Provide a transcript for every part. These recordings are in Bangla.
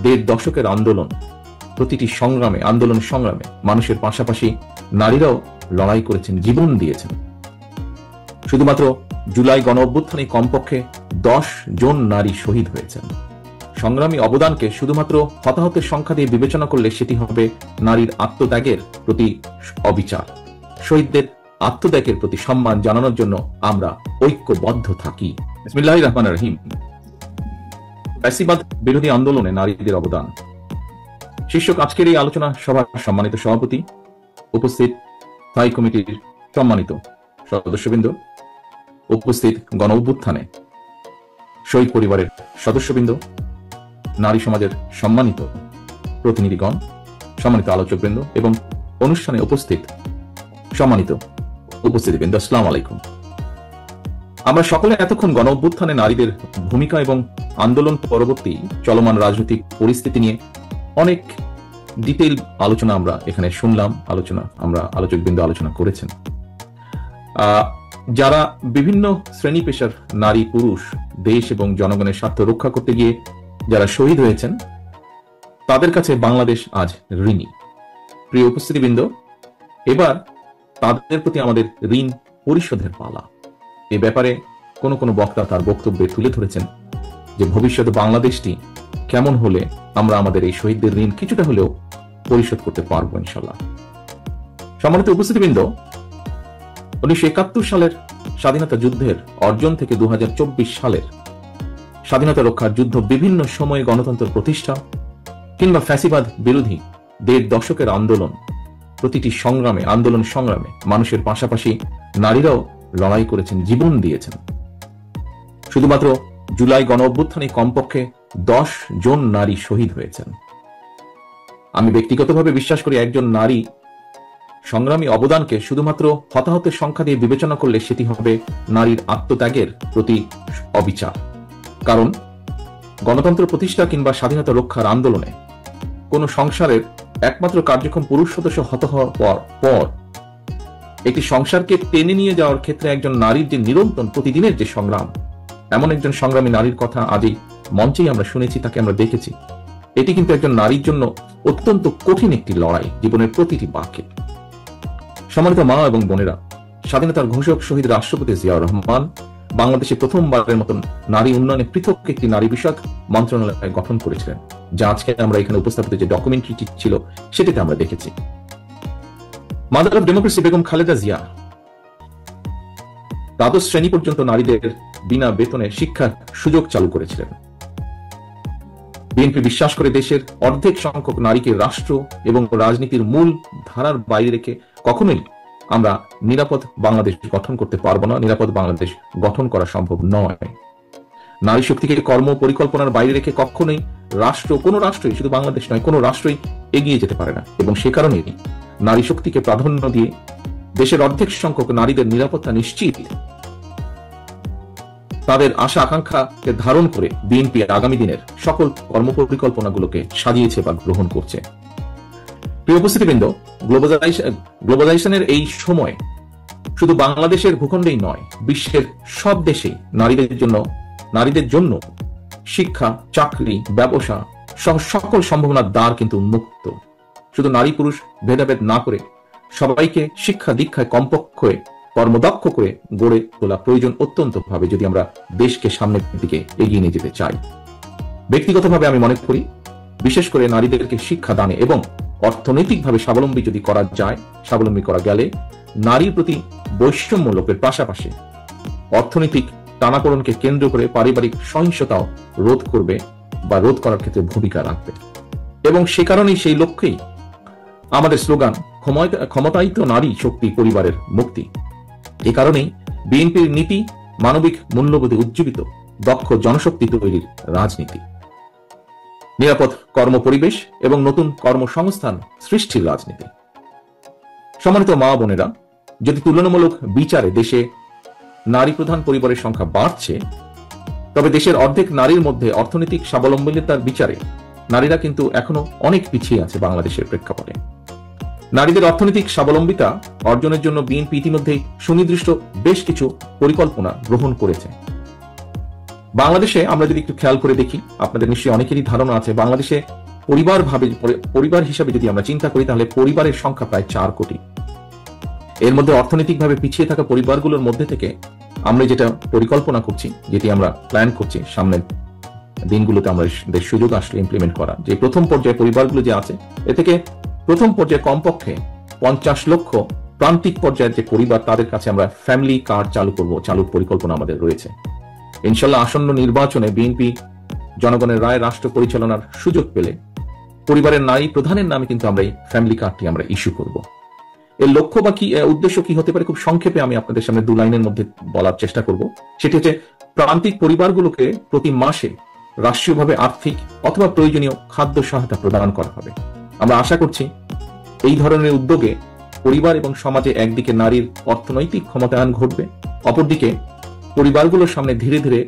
দেড় দশকের আন্দোলন, প্রতিটি সংগ্রামে, আন্দোলন সংগ্রামে মানুষের পাশাপাশি নারীরাও লড়াই করেছেন, জীবন দিয়েছেন। শুধুমাত্র জুলাই গণ অভ্যুত্থানে কমপক্ষে 10 জন নারী শহীদ হয়েছেন। সংগ্রামী অবদানকে শুধুমাত্র হতাহতের সংখ্যা দিয়ে বিবেচনা করলে সেটি হবে নারীর আত্মত্যাগের প্রতি অবিচার। শহীদদের আত্মত্যাগের প্রতি সম্মান জানানোর জন্য আমরা ঐক্যবদ্ধ থাকি। বিসমিল্লাহির রহমানির রহিম। ফ্যাসিবাদ বিরোধী আন্দোলনে নারীদের অবদান শীর্ষক আজকের এই আলোচনা সভার সম্মানিত সভাপতি, উপস্থিত স্থায়ী কমিটির সম্মানিত সদস্যবৃন্দ, উপস্থিত গণ অভ্যুত্থানে শহীদ পরিবারের সদস্যবৃন্দ, নারী সমাজের সম্মানিত প্রতিনিধিগণ, সম্মানিত আলোচকবৃন্দ এবং অনুষ্ঠানে উপস্থিত সম্মানিত উপস্থিতিবৃন্দ, আসসালামু আলাইকুম। আমরা সকলে এতক্ষণ গণ অভ্যুত্থানে নারীদের ভূমিকা এবং আন্দোলন পরবর্তী চলমান রাজনৈতিক পরিস্থিতি নিয়ে অনেক ডিটেইল আলোচনা আমরা এখানে শুনলাম, আলোচকবৃন্দ আলোচনা করেছেন। যারা বিভিন্ন শ্রেণী পেশার নারী পুরুষ দেশ এবং জনগণের স্বার্থ রক্ষা করতে গিয়ে যারা শহীদ হয়েছেন, তাদের কাছে বাংলাদেশ আজ ঋণী। প্রিয় উপস্থিতিবৃন্দ, এবার তাদের প্রতি আমাদের ঋণ পরিশোধের পালা। এ ব্যাপারে কোন কোন বক্তা তার বক্তব্যে তুলে ধরেছেন যে ভবিষ্যতে বাংলাদেশটি কেমন হলে আমরা আমাদের এই শহীদদের ঋণ কিছুটা হলেও পরিশোধ করতে পারবো ইনশাল্লাহ। সম্মানিত উপস্থিতিবৃন্দ, 1971 সালের স্বাধীনতা যুদ্ধের অর্জন থেকে 2024 সালের স্বাধীনতা রক্ষার যুদ্ধ, বিভিন্ন সময়ে গণতন্ত্র প্রতিষ্ঠা কিংবা ফ্যাসিবাদ বিরোধী দেড় দশকের আন্দোলন, প্রতিটি সংগ্রামে, আন্দোলন সংগ্রামে মানুষের পাশাপাশি নারীরাও লড়াই করেছেন, জীবন দিয়েছেন। শুধুমাত্র জুলাই গণ অভ্যুত্থানে কমপক্ষে 10 জন নারী শহীদ হয়েছেন। আমি ব্যক্তিগতভাবে বিশ্বাস করি একজন নারী সংগ্রামী অবদানকে শুধুমাত্র হতাহতের সংখ্যা দিয়ে বিবেচনা করলে সেটি হবে নারীর আত্মত্যাগের প্রতি অবিচার। কারণ গণতন্ত্র প্রতিষ্ঠা কিংবা স্বাধীনতা রক্ষার আন্দোলনে কোন সংসারের একমাত্র কার্যক্রম পুরুষ সদস্য হত হওয়ার পর একটি সংসারকে টেনে নিয়ে যাওয়ার ক্ষেত্রে একজন নারীর যে নিরন্তর প্রতিদিনের যে সংগ্রাম, এমন একজন সংগ্রামী নারীর কথা আজই মঞ্চেই আমরা শুনেছি, তাকে আমরা দেখেছি। এটি কিন্তু একজন নারীর জন্য অত্যন্ত কঠিন একটি লড়াই, জীবনের প্রতিটি বাঁকে। সম্মানিত মা এবং বোনেরা, স্বাধীনতার ঘোষক শহীদ রাষ্ট্রপতি জিয়াউর রহমান বাংলাদেশে প্রথমবারের মতন নারী উন্নয়নে পৃথক একটি নারী বিষয়ক মন্ত্রণালয় গঠন করেছিলেন, যা আজকে আমরা এখানে উপস্থাপিত যে ডকুমেন্টারিটি ছিল সেটিতে আমরা দেখেছি। Mother of democracy Begum Khaleda Zia দ্বাদশ শ্রেণী পর্যন্ত নারীদের বিনা বেতনে শিক্ষার সুযোগ চালু করেছিলেন। বিএনপি বিশ্বাস করে দেশের অর্ধেক সংখ্যক নারীকে রাষ্ট্র এবং রাজনীতির মূল ধারার বাইরে রেখে কখনোই আমরা নিরাপদ বাংলাদেশ গঠন করতে পারবো না, নিরাপদ বাংলাদেশ গঠন করা সম্ভব নয়। নারী শক্তিকে কর্ম পরিকল্পনার বাইরে রেখে কখনোই কোনো রাষ্ট্রই, শুধু বাংলাদেশ নয়, কোনো রাষ্ট্রই এগিয়ে যেতে পারে না। এবং সে কারণেই নারী শক্তিকে প্রাধান্য দিয়ে দেশের অর্ধেক সংখ্যক নারীদের নিরাপত্তা নিশ্চিত, তাদের আশা আকাঙ্ক্ষাকে ধারণ করে বিএনপি আগামী দিনের সকল কর্মপরিকল্পনাগুলোকে সাজিয়েছে বা গ্রহণ করছে। প্রিয় উপস্থিতিবৃন্দ, গ্লোবালাইজেশনের এই সময় শুধু বাংলাদেশের ভূখণ্ডেই নয়, বিশ্বের সব দেশেই নারীদের জন্য শিক্ষা, চাকরি, ব্যবসা সহ সকল সম্ভাবনার দ্বার কিন্তু উন্মুক্ত। শুধু নারী পুরুষ ভেদাভেদ না করে সবাইকে শিক্ষা দীক্ষায় কমপক্ষে কর্মদক্ষ করে গড়ে তোলা প্রয়োজন অত্যন্ত ভাবে, যদি আমরা দেশকে সামনের দিকে এগিয়ে নিয়ে যেতে চাই। ব্যক্তিগতভাবে আমি মনে করি, বিশেষ করে নারীদেরকে শিক্ষা দানে এবং অর্থনৈতিকভাবে স্বাবলম্বী যদি করা যায়, স্বাবলম্বী করা গেলে নারীর প্রতি বৈষম্য লোপের পাশাপাশি অর্থনৈতিক টানাপোড়েনকে কেন্দ্র করে পারিবারিক সহিংসতাও রোধ করবে বা রোধ করার ক্ষেত্রে ভূমিকা রাখবে। এবং সে কারণেই, সেই লক্ষ্যেই আমাদের স্লোগান ক্ষমতায়িত নারী শক্তি পরিবারের মুক্তি। এ কারণেই বিএনপির নীতি মানবিক মূল্যবোধে উজ্জীবিত দক্ষ জনশক্তি তৈরির রাজনীতি, নিরাপদ কর্মপরিবেশ এবং নতুন কর্মসংস্থান সৃষ্টির রাজনীতি। সম্মানিত মা বোনেরা, যদি তুলনামূলক বিচারে দেশে নারী প্রধান পরিবারের সংখ্যা বাড়ছে, তবে দেশের অর্ধেক নারীর মধ্যে অর্থনৈতিক স্বাবলম্বিতার বিচারে নারীরা কিন্তু এখনো অনেক পিছিয়ে আছে বাংলাদেশের প্রেক্ষাপটে। নারীদের অর্থনৈতিক স্বাবলম্বিতা অর্জনের জন্য বিএনপি ইতিমধ্যে সুনির্দিষ্ট বেশ কিছু পরিকল্পনা গ্রহণ করেছে। বাংলাদেশে আমরা যদি একটু খেয়াল করে দেখি, আপনাদের নিশ্চয়ই অনেকেরই ধারণা আছে, বাংলাদেশে পরিবার হিসাবে যদি আমরা চিন্তা করি, তাহলে পরিবারের সংখ্যা প্রায় 4 কোটি। এর মধ্যে অর্থনৈতিকভাবে পিছিয়ে থাকা পরিবারগুলোর মধ্যে থেকে আমরা যেটা পরিকল্পনা করছি, যেটি আমরা প্ল্যান করছি সামনের দিনগুলোতে আমরা সুযোগ আসলে ইমপ্লিমেন্ট করা, যে প্রথম পর্যায়ে পরিবারগুলো যে আছে, এ থেকে প্রথম পর্যায়ে কমপক্ষে 50 লক্ষ প্রান্তিক পর্যায়ের যে পরিবার, তাদের কাছে আমরা ফ্যামিলি কার্ড চালুর পরিকল্পনা আমাদের রয়েছে। ইনশাল্লাহ আসন্ন নির্বাচনে বিএনপি জনগণের রায় রাষ্ট্র পরিচালনার সুযোগ পেলে পরিবারের নারী প্রধানের নামে কিন্তু আমরা এই ফ্যামিলি কার্ডটি আমরা ইস্যু করব। এর লক্ষ্য বা কি উদ্দেশ্য কি হতে পারে, খুব সংক্ষেপে আমি আপনাদের সামনে 2 লাইনের মধ্যে বলার চেষ্টা করব। সেটি হচ্ছে, প্রান্তিক পরিবারগুলোকে প্রতি মাসে রাষ্ট্রীয়ভাবে আর্থিক অথবা প্রয়োজনীয় খাদ্য সহায়তা প্রদান করা হবে। আমরা আশা করছি এই ধরনের উদ্যোগে পরিবার এবং সমাজে একদিকে নারীর অর্থনৈতিক ক্ষমতায়ন ঘটবে, অপরদিকে পরিবারগুলোর সামনে ধীরে ধীরে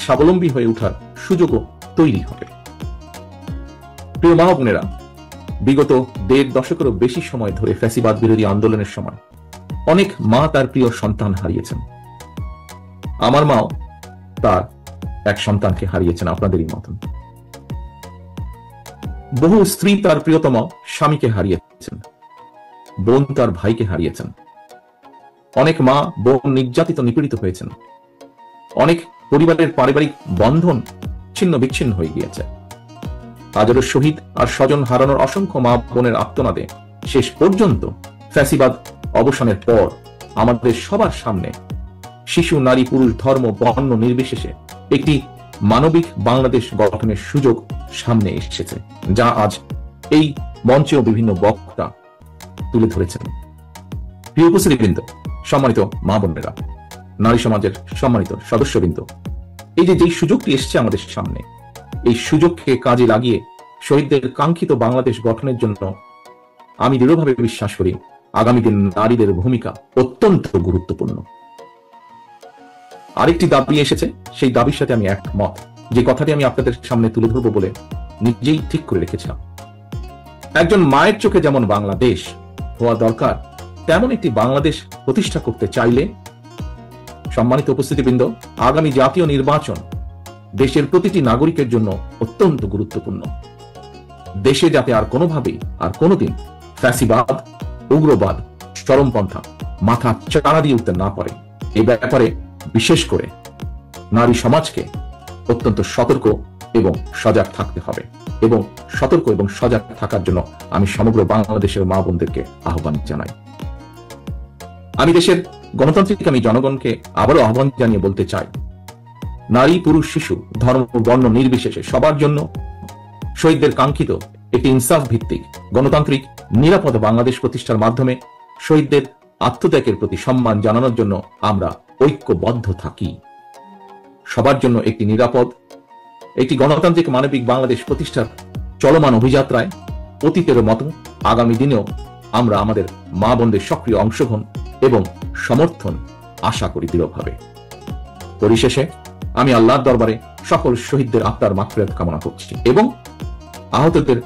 স্বাবলম্বী হয়ে ওঠার সুযোগও তৈরি হবে। প্রিয় মা বোনেরা, বিগত 1.5 দশকেরও বেশি সময় ধরে ফ্যাসিবাদ বিরোধী আন্দোলনের সময় অনেক মা তার প্রিয় সন্তান হারিয়েছেন। আমার মাও তার এক সন্তানকে হারিয়েছেন আপনাদেরই মতন। বহু স্ত্রী তার প্রিয়তম স্বামীকে হারিয়েছেন, বোন তার ভাইকে হারিয়েছেন। অনেক মা বোন নির্যাতিত নিপীড়িত হয়েছেন। অনেক পরিবারের পারিবারিক বন্ধন ছিন্ন বিচ্ছিন্ন হয়ে গিয়েছে। হাজারো শহীদ আর স্বজন হারানোর অসংখ্য মা বোনের আর্তনাদে শেষ পর্যন্ত ফ্যাসিবাদ অবসানের পর আমাদের সবার সামনে শিশু, নারী, পুরুষ, ধর্ম, বর্ণ নির্বিশেষে একটি মানবিক বাংলাদেশ গঠনের সুযোগ সামনে এসেছে, যা আজ এই মঞ্চেও বিভিন্ন বক্তা তুলে ধরেছেন। প্রিয় উপস্থিতিবৃন্দ, সম্মানিত মা বোনেরা, নারী সমাজের সম্মানিত সদস্যবৃন্দ, এই যে সুযোগটি এসছে আমাদের সামনে, এই সুযোগকে কাজে লাগিয়ে শহীদদের কাঙ্ক্ষিত বাংলাদেশ গঠনের জন্য আমি দৃঢ়ভাবে বিশ্বাস করি আগামী দিন নারীদের ভূমিকা অত্যন্ত গুরুত্বপূর্ণ। আরেকটি দাবি এসেছে, সেই দাবির সাথে আমি একমত, যে কথাটি আমি আপনাদের সামনে তুলে ধরবো বলে নিজেই ঠিক করে রেখেছিলাম। একজন মায়ের চোখে যেমন বাংলাদেশ হওয়া দরকার, তেমন একটি বাংলাদেশ প্রতিষ্ঠা করতে চাইলে, সম্মানিত উপস্থিতিবৃন্দ, আগামী জাতীয় নির্বাচন দেশের প্রতিটি নাগরিকের জন্য অত্যন্ত গুরুত্বপূর্ণ। দেশে যাতে আর কোনোভাবেই আর কোনোদিন ফ্যাসিবাদ, উগ্রবাদ, চরমপন্থা মাথা চাড়া দিয়ে উঠতে না পারে, এই ব্যাপারে বিশেষ করে নারী সমাজকে অত্যন্ত সতর্ক এবং সজাগ থাকতে হবে। এবং সতর্ক এবং সজাগ থাকার জন্য আমি সমগ্র বাংলাদেশের মা বোনদেরকে আহ্বান জানাই। আমি দেশের গণতান্ত্রিক জনগণকে আবারও আহ্বান জানিয়ে বলতে চাই, নারী, পুরুষ, শিশু, ধর্ম, বর্ণ নির্বিশেষে সবার জন্য শহীদদের কাঙ্ক্ষিত একটি ইনসাফ ভিত্তিক গণতান্ত্রিক নিরাপদ বাংলাদেশ প্রতিষ্ঠার মাধ্যমে শহীদদের আত্মত্যাগের প্রতি সম্মান জানানোর জন্য আমরা ঐক্যবদ্ধ থাকি। সবার জন্য একটি নিরাপদ, একটি গণতান্ত্রিক মানবিক বাংলাদেশ প্রতিষ্ঠার চলমান অভিযাত্রায় অতীতের মতো আগামী দিনেও আমরা আমাদের মা বোনদের সক্রিয় অংশগ্রহণ এবং সমর্থন আশা করি দৃঢ়ভাবে। পরিশেষে আমি আল্লাহর দরবারে সকল শহীদদের আত্মার মাগফিরাত কামনা করছি এবং আহতদের